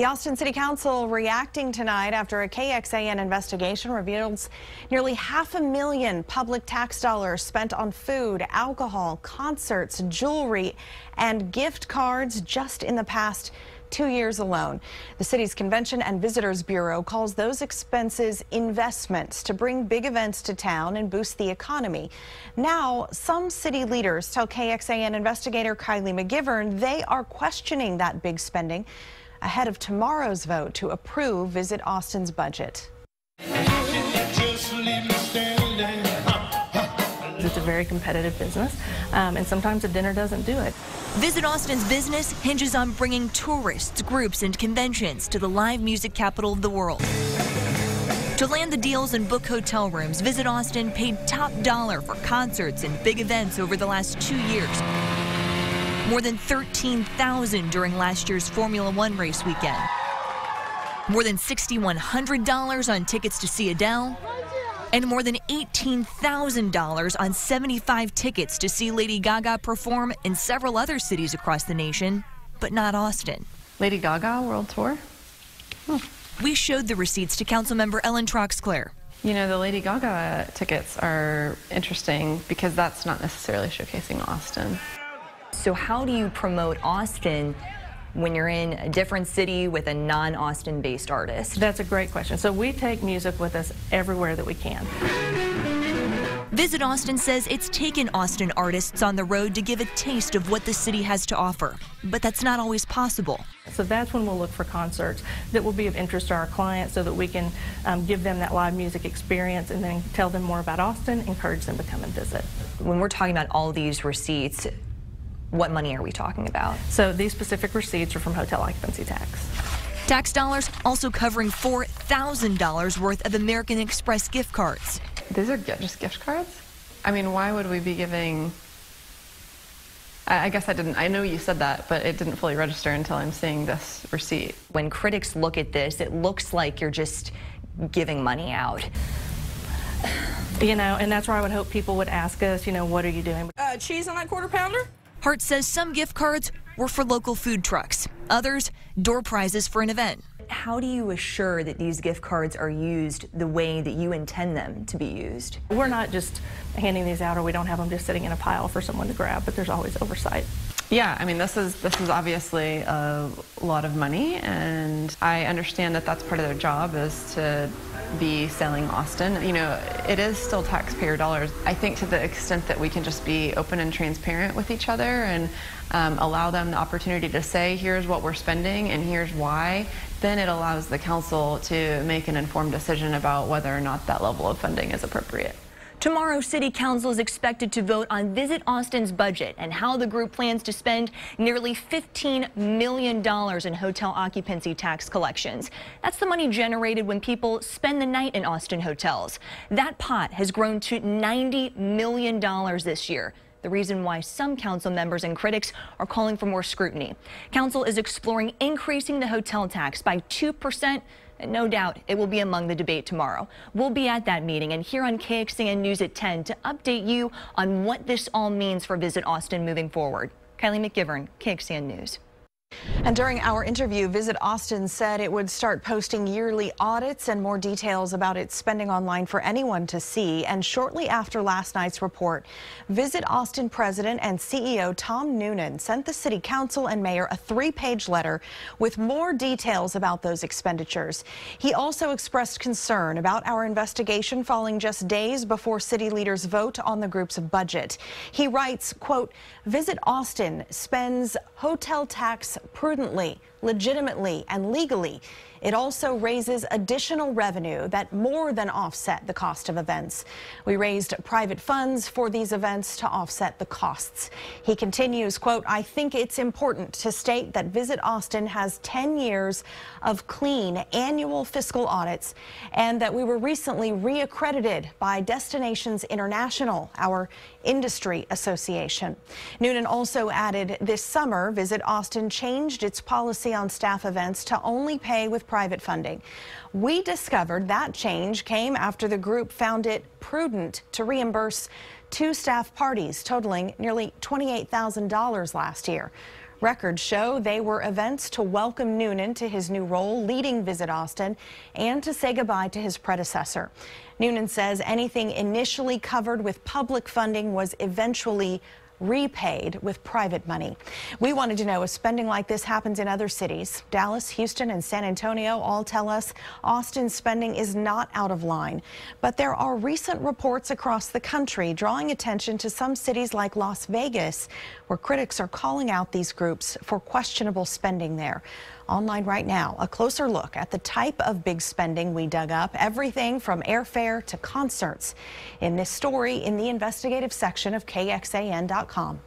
The Austin City Council reacting tonight after a KXAN investigation reveals nearly $500,000 public tax dollars spent on food, alcohol, concerts, jewelry, and gift cards just in the past 2 years alone. The city's Convention and Visitors Bureau calls those expenses investments to bring big events to town and boost the economy. Now, some city leaders tell KXAN investigator Kylie McGivern they are questioning that big spending ahead of tomorrow's vote to approve Visit Austin's budget. It's a very competitive business, and sometimes a dinner doesn't do it. Visit Austin's business hinges on bringing tourists, groups, and conventions to the live music capital of the world. To land the deals and book hotel rooms, Visit Austin paid top dollar for concerts and big events over the last 2 years. More than 13,000 during last year's Formula One race weekend. More than $6,100 on tickets to see Adele. And more than $18,000 on 75 tickets to see Lady Gaga perform in several other cities across the nation, but not Austin. Lady Gaga World Tour? We showed the receipts to Councilmember Ellen Troxclair. You know, the Lady Gaga tickets are interesting because that's not necessarily showcasing Austin. So how do you promote Austin when you're in a different city with a non-Austin based artist? That's a great question. So we take music with us everywhere that we can. Visit Austin says it's taken Austin artists on the road to give a taste of what the city has to offer, but that's not always possible. So that's when we'll look for concerts that will be of interest to our clients so that we can give them that live music experience and then tell them more about Austin, encourage them to come and visit. When we're talking about all these receipts, what money are we talking about? So these specific receipts are from hotel occupancy tax. Tax dollars also covering $4,000 worth of American Express gift cards. These are just gift cards? I mean, why would we be giving... I guess I know you said that, but it didn't fully register until I'm seeing this receipt. When critics look at this, it looks like you're just giving money out. You know, and that's where I would hope people would ask us, you know, what are you doing? Cheese on that quarter pounder? Hart says some gift cards were for local food trucks, others door prizes for an event. How do you assure that these gift cards are used the way that you intend them to be used? We're not just handing these out, or we don't have them just sitting in a pile for someone to grab, but there's always oversight. Yeah, I mean, this is obviously a lot of money, and I understand that that's part of their job is to be selling Austin. You know, it is still taxpayer dollars. I think to the extent that we can just be open and transparent with each other and allow them the opportunity to say, here's what we're spending and here's why, then it allows the council to make an informed decision about whether or not that level of funding is appropriate. Tomorrow, City Council is expected to vote on Visit Austin's budget and how the group plans to spend nearly $15 million in hotel occupancy tax collections. That's the money generated when people spend the night in Austin hotels. That pot has grown to $90 million this year. The reason why some council members and critics are calling for more scrutiny. Council is exploring increasing the hotel tax by 2%. And no doubt it will be among the debate tomorrow. We'll be at that meeting and here on KXAN News at 10 to update you on what this all means for Visit Austin moving forward. Kylie McGivern, KXAN News. And during our interview, Visit Austin said it would start posting yearly audits and more details about its spending online for anyone to see. And shortly after last night's report, Visit Austin President and CEO Tom Noonan sent the City Council and Mayor a 3-page letter with more details about those expenditures. He also expressed concern about our investigation falling just days before city leaders vote on the group's budget. He writes, quote, Visit Austin spends hotel tax prudently, legitimately, and legally. It also raises additional revenue that more than offset the cost of events. We raised private funds for these events to offset the costs. He continues, quote, I think it's important to state that Visit Austin has 10 years of clean annual fiscal audits and that we were recently reaccredited by Destinations International, our industry association. Noonan also added this summer, Visit Austin changed its policy on staff events to only pay with private funding. We discovered that change came after the group found it prudent to reimburse 2 staff parties totaling nearly $28,000 last year. Records show they were events to welcome Noonan to his new role leading Visit Austin and to say goodbye to his predecessor. Noonan says anything initially covered with public funding was eventually repaid with private money. We wanted to know if spending like this happens in other cities. Dallas, Houston, and San Antonio all tell us Austin's spending is not out of line. But there are recent reports across the country drawing attention to some cities like Las Vegas, where critics are calling out these groups for questionable spending there. Online right now, a closer look at the type of big spending we dug up, everything from airfare to concerts. In this story in the investigative section of KXAN.com.